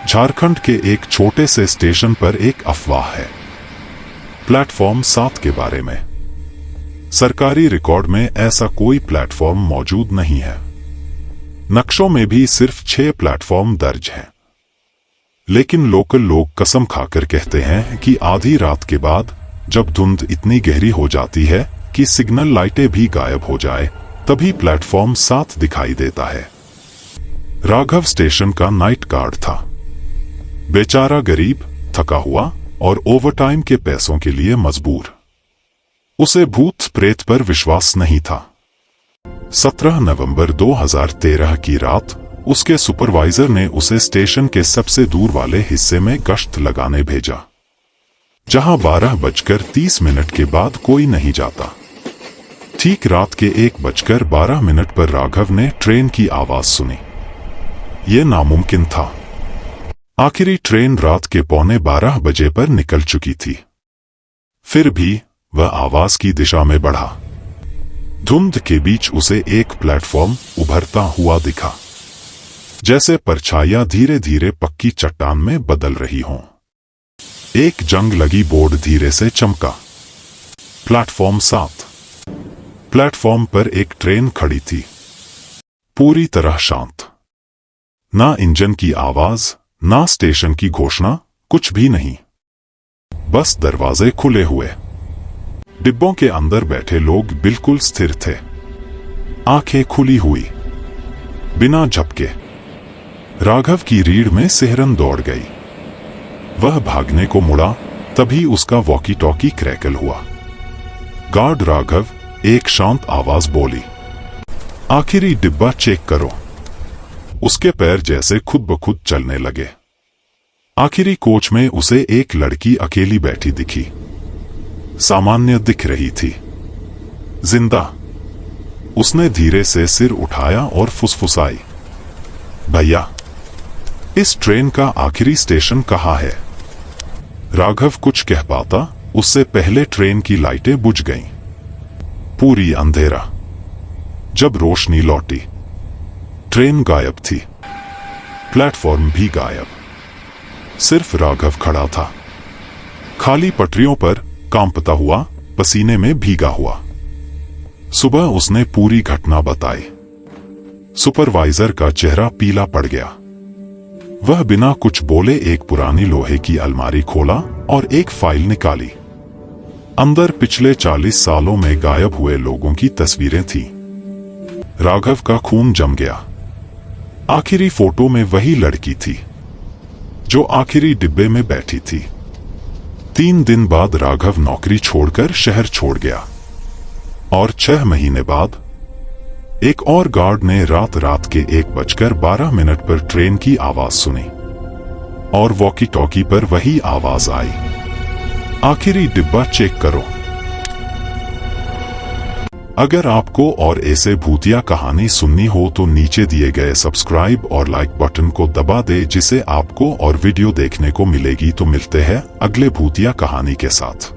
झारखंड के एक छोटे से स्टेशन पर एक अफवाह है प्लेटफॉर्म 7 के बारे में। सरकारी रिकॉर्ड में ऐसा कोई प्लेटफॉर्म मौजूद नहीं है। नक्शों में भी सिर्फ 6 प्लेटफॉर्म दर्ज हैं। लेकिन लोकल लोग कसम खाकर कहते हैं कि आधी रात के बाद जब धुंध इतनी गहरी हो जाती है कि सिग्नल लाइटें भी गायब हो जाए, तभी प्लेटफॉर्म 7 दिखाई देता है। राघव स्टेशन का नाइट गार्ड था। बेचारा गरीब, थका हुआ और ओवरटाइम के पैसों के लिए मजबूर। उसे भूत प्रेत पर विश्वास नहीं था। 17 नवंबर 2013 की रात उसके सुपरवाइजर ने उसे स्टेशन के सबसे दूर वाले हिस्से में गश्त लगाने भेजा, जहां 12:30 के बाद कोई नहीं जाता। ठीक रात के 1:12 पर राघव ने ट्रेन की आवाज सुनी। यह नामुमकिन था। आखिरी ट्रेन रात के 11:15 पर निकल चुकी थी। फिर भी वह आवाज की दिशा में बढ़ा। धुंध के बीच उसे एक प्लेटफॉर्म उभरता हुआ दिखा, जैसे परछाइयां धीरे धीरे पक्की चट्टान में बदल रही हों। एक जंग लगी बोर्ड धीरे से चमका। प्लेटफॉर्म 7। प्लेटफॉर्म पर एक ट्रेन खड़ी थी, पूरी तरह शांत। ना इंजन की आवाज, ना स्टेशन की घोषणा, कुछ भी नहीं। बस दरवाजे खुले हुए। डिब्बों के अंदर बैठे लोग बिल्कुल स्थिर थे, आंखें खुली हुई, बिना झपके। राघव की रीढ़ में सिहरन दौड़ गई। वह भागने को मुड़ा, तभी उसका वॉकी टॉकी क्रैकल हुआ। गार्ड राघव, एक शांत आवाज बोली, आखिरी डिब्बा चेक करो। उसके पैर जैसे खुद ब खुद चलने लगे। आखिरी कोच में उसे एक लड़की अकेली बैठी दिखी। सामान्य दिख रही थी, जिंदा। उसने धीरे से सिर उठाया और फुसफुसाई, भैया, इस ट्रेन का आखिरी स्टेशन कहाँ है? राघव कुछ कह पाता उससे पहले ट्रेन की लाइटें बुझ गईं। पूरी अंधेरा। जब रोशनी लौटी, ट्रेन गायब थी, प्लेटफॉर्म भी गायब। सिर्फ राघव खड़ा था, खाली पटरियों पर, कांपता हुआ, पसीने में भीगा हुआ। सुबह उसने पूरी घटना बताई। सुपरवाइजर का चेहरा पीला पड़ गया। वह बिना कुछ बोले एक पुरानी लोहे की अलमारी खोला और एक फाइल निकाली। अंदर पिछले 40 सालों में गायब हुए लोगों की तस्वीरें थीं। राघव का खून जम गया। आखिरी फोटो में वही लड़की थी जो आखिरी डिब्बे में बैठी थी। 3 दिन बाद राघव नौकरी छोड़कर शहर छोड़ गया और 6 महीने बाद एक और गार्ड ने रात के 1:12 पर ट्रेन की आवाज सुनी और वॉकी टॉकी पर वही आवाज आई, आखिरी डिब्बा चेक करो। अगर आपको और ऐसे भूतिया कहानी सुननी हो तो नीचे दिए गए सब्सक्राइब और लाइक बटन को दबा दे, जिससे आपको और वीडियो देखने को मिलेगी। तो मिलते हैं अगले भूतिया कहानी के साथ।